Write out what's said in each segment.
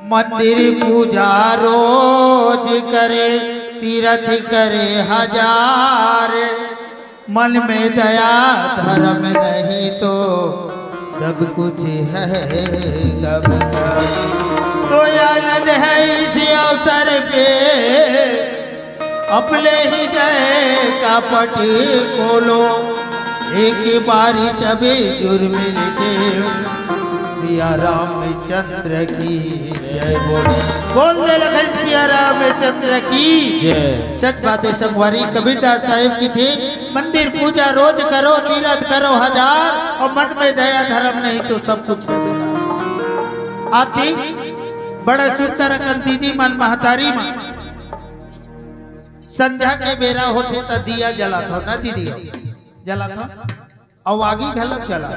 मंदिर पूजा रोज करे, तीर्थ करे हजार, मन में दया धर्म नहीं तो सब कुछ है गबना। तो आनंद है इस अवसर पे, अपने ही जय का पट खोलो, एक बारी सभी जुर्म लिखे, सिया रामचंद्र की जय बोल दे लखन सिया रामचंद्र की जय। सच बातें संगवारी कबीरदास साहिब की थी, मंदिर पूजा रोज करो, तीर्थ करो हजार, और मन में दया धर्म नहीं तो सब कुछ है बेकार। आती बड़ा सुंदर दीदी मन महतारी मन संध्या के बेरा होते तो दिया जला था ना दीदी, जला था और आगे घलक जला।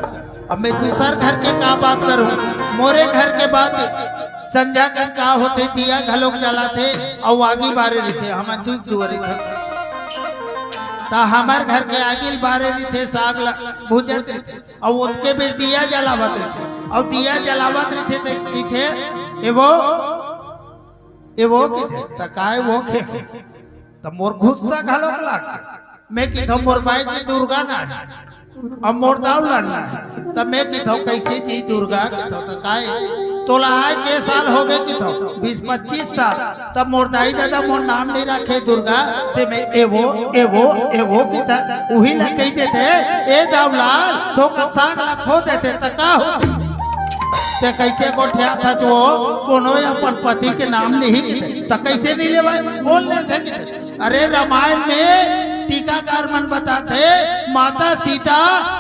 अब मैं दूसर घर के का बात करूं, मोरे घर के बात संध्या कर का होते दिया घलोक जलाते और आगे बारे रहते, हम दुख दुआरी थे ता हमार घर के आगे बारे रहते, साग भूजत रहते और उसके भी दिया जलावत रहते, और दिया जलावत रहते थे एवो की थे तकाए वो खे तो मोर गुस्सा घलोक लाग, मैं की था मोर बाई की दुर्गा ना है, अब मोर दाव लड़ना है, तब मैं की था कैसे जी दुर्गा की था तकाए तोला आए के साल हो गए की था 20-25 साल, तब मोर दाई दादा मोर नाम नहीं रखे दुर्गा, ते मैं एवो की था वही ला कहते थे ए दावलाल तो साग ला खो देते तका होते ते कैसे गोठिया था जो कोनो अपन पति के नाम नहीं किते त कैसे नहीं ले भाई बोल लेते किते। अरे रामायण में टीकाकार मन बताते माता सीता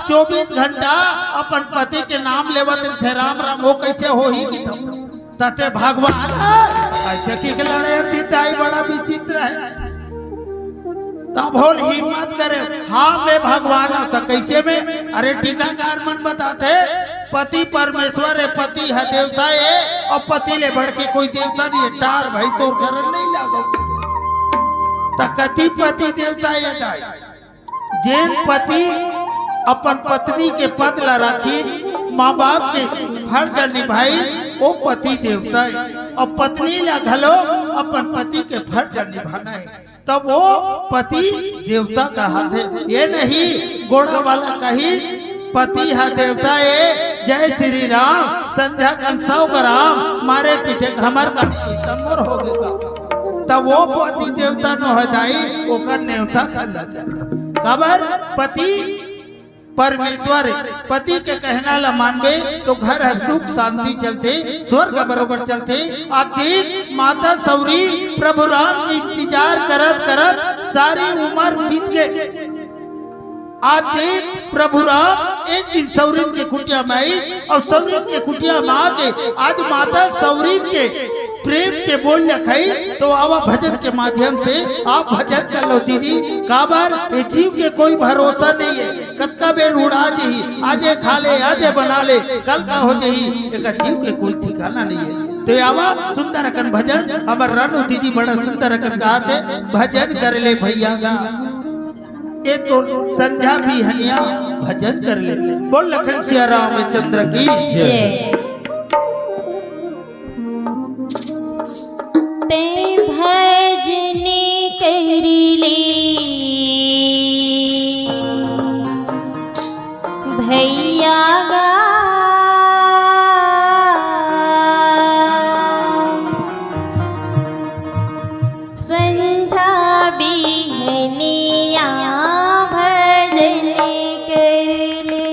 24 घंटा अपन पति के नाम लेवत थे, राम राम वो कैसे हो ही की तते भगवान ऐसे की लड़े दाई बड़ा विचित्र है, तब होल हिम्मत करे हाँ मैं भगवान हूं तो कैसे में। अरे टीकाकार मन बताते पति परमेश्वर है, पति है देवता है, और पति ले बढ़ के कोई देवता नहीं है, टार भाई तो करण नहीं लागो कति पति देवता है दाई। जैन पति अपन पत्नी के पद ला राखी, माँ बाप के फर्ज निभाई, वो पति देवता है, और पत्नी ला घलो अपन पति के फर्ज निभाना है, तब वो पति देवता का हाथ है। ये नहीं गोड़ा वाला कही पति है देवता है, जय श्री राम संध्या कंसाओ का राम मारे पीछे हमार का समर हो गया, तब वो पति देवता न हो जाई ओकर नेवता खला जाए। खबर पति परमेश्वर पति के कहना ला मानबे तो घर है सुख शांति चलते, स्वर्ग बरोबर चलते। आखिर माता सौरी प्रभु राम की इंतजार करत करत सारी उम्र बीत गए। आज प्रभु राम एक दिन सौरीन के कुटिया में आई, और सौरीन के कुटिया में आके आज माता सौरीन के प्रेम के बोल लखाई, तो आवा भजन के माध्यम से आप भजन कर लो दीदी। काबर ये जीव के कोई भरोसा नहीं है, कतका बेर उड़ा जी, आजे खा ले आजे बना ले, कल का हो जाही, एक जीव के कोई ठिकाना नहीं है। तो आवा सुंदर अकन भजन हमार रानू दीदी बड़ा सुंदर अकन कहते भजन कर ले भैया गा, ये तो संध्या भी हनिया भजन कर ले। बोल लखन सिया रामचंद्र की जय। ते भजन करी ले भैया गा, संझा बिहनिया भजन कर ले।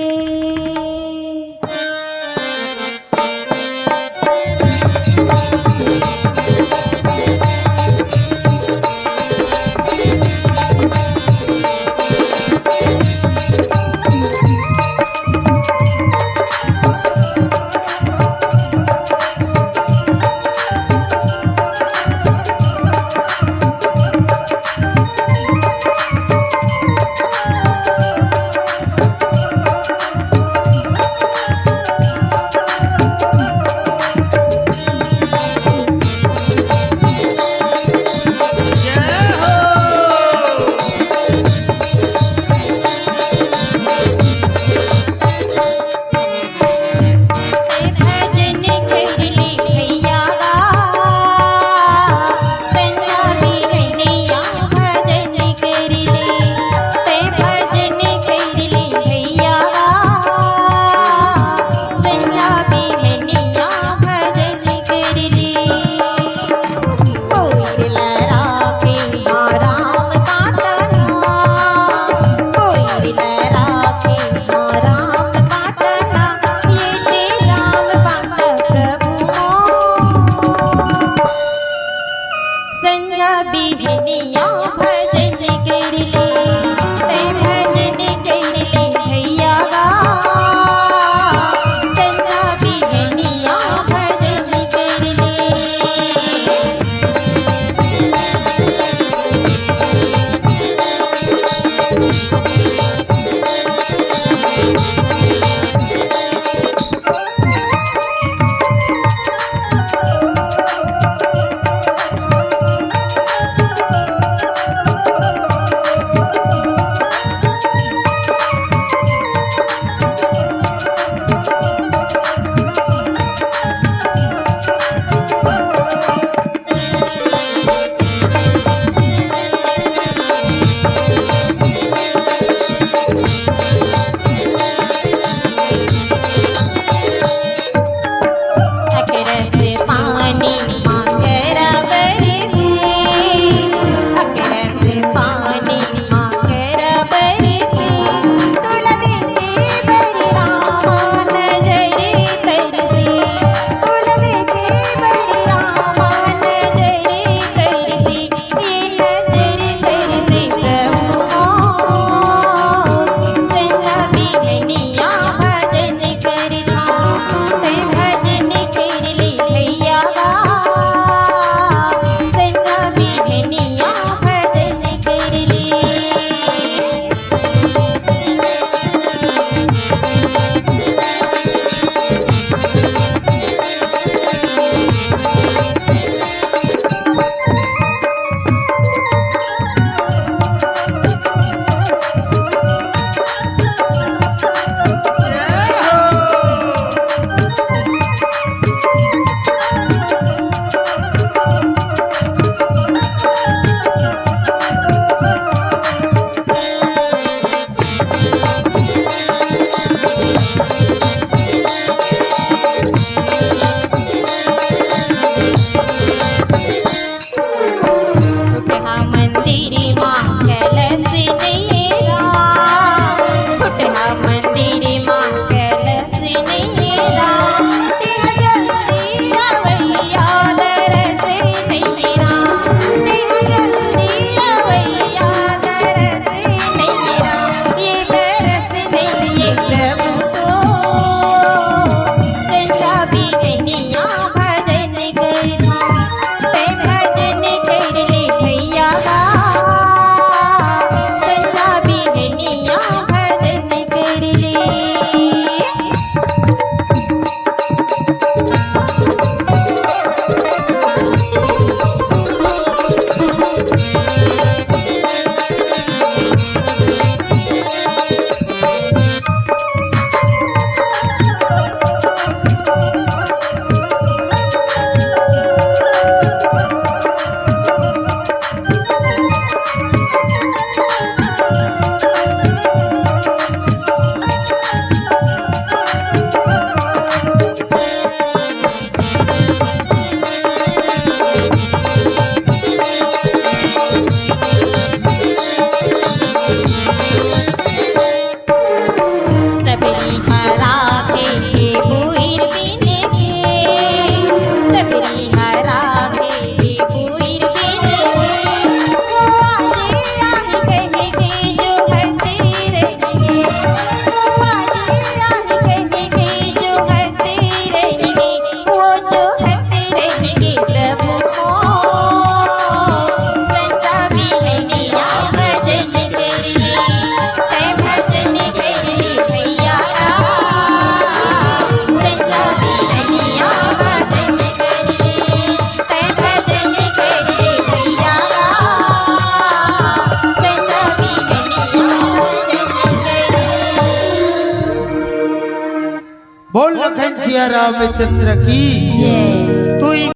कलश नैरा फुटहा मंदिर माँ कलश नैरा तेरा जल्दी आवैया दरस नैरा तेरा जल्दी आवैया दरस नैरा ये बरस नहीं प्रभु को संजा भी कन्या भजन करना ते भजन कर ले भैया का संजा भी कन्या भजन कर ले सबरी हरा के बुइर बिन के सबरी हरा के बुइर बिन के वो आए आन कह के जो हंसते रहेंगे वो आए आन कह के जो हंसते रहेंगे वो जो हंसते रहेंगे प्रभु को संजा भी नैया भजन कर ले ते भजन कर ले भैया का संजा भी नैया भजन कर ले ते भजन कर ले भैया का संजा भी नैया भजन कर ले बोल लखन सिया रामचंद्र की जय तू ही